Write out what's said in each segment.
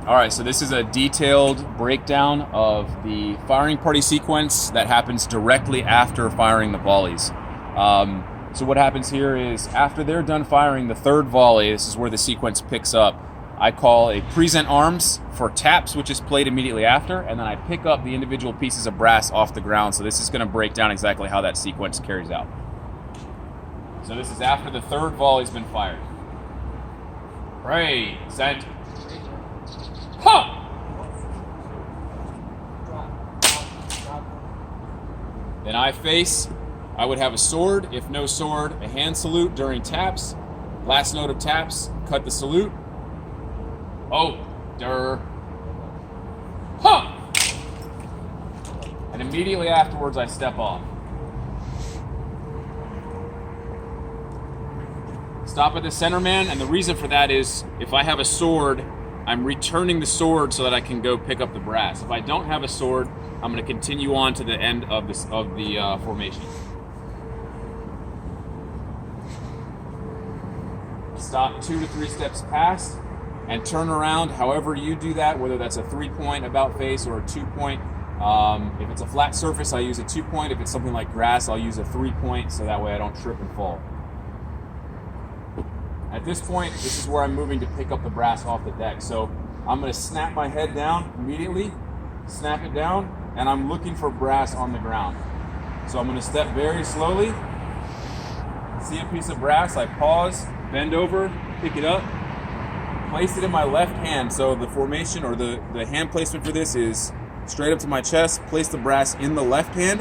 All right, so this is a detailed breakdown of the firing party sequence that happens directly after firing the volleys. So what happens here is after they're done firing the third volley, this is where the sequence picks up. I call a present arms for taps, which is played immediately after, and then I pick up the individual pieces of brass off the ground. So this is going to break down exactly how that sequence carries out. So this is after the third volley's been fired. Present. Ha! Then I face. I would have a sword. If no sword, a hand salute during taps. Last note of taps, cut the salute. Oh, der. Ha! And immediately afterwards, I step off. Stop at the center man, and the reason for that is if I have a sword, I'm returning the sword so that I can go pick up the brass. If I don't have a sword, I'm going to continue on to the end of the formation. Stop 2 to 3 steps past and turn around however you do that, whether that's a 3-point about face or a 2-point. If it's a flat surface, I use a 2-point. If it's something like grass, I'll use a 3-point so that way I don't trip and fall. At this point, this is where I'm moving to pick up the brass off the deck. So I'm going to snap my head down immediately, snap it down, and I'm looking for brass on the ground. So I'm going to step very slowly, see a piece of brass, I pause, bend over, pick it up, place it in my left hand. So the formation or the hand placement for this is straight up to my chest, place the brass in the left hand,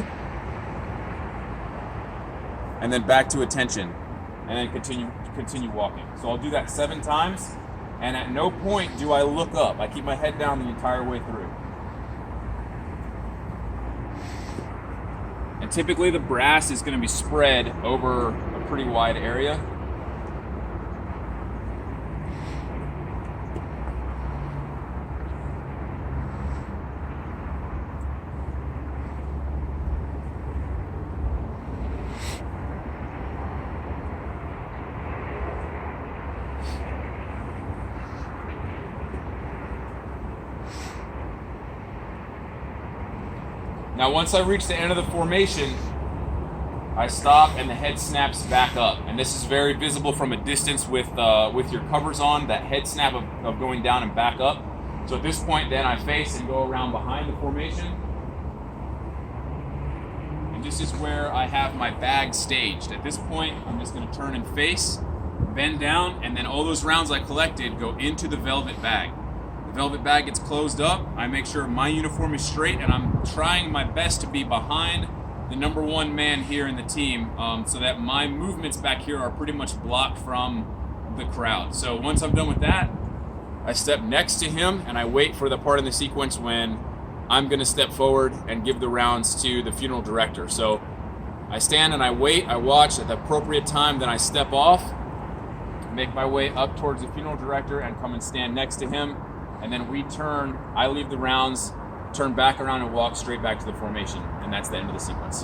and then back to attention. And then continue walking. So I'll do that 7 times, and at no point do I look up. I keep my head down the entire way through. And typically the brass is going to be spread over a pretty wide area. Now once I reach the end of the formation, I stop and the head snaps back up. And this is very visible from a distance with your covers on, that head snap of going down and back up. So at this point then I face and go around behind the formation. And this is where I have my bag staged. At this point, I'm just going to turn and face, bend down, and then all those rounds I collected go into the velvet bag. Velvet bag gets closed up. I make sure my uniform is straight, and I'm trying my best to be behind the number 1 man here in the team, so that my movements back here are pretty much blocked from the crowd. So once I'm done with that, I step next to him and I wait for the part in the sequence when I'm going to step forward and give the rounds to the funeral director. So I stand and I wait, I watch at the appropriate time, then I step off, make my way up towards the funeral director and come and stand next to him. And then we turn, I leave the rounds, turn back around and walk straight back to the formation. And that's the end of the sequence.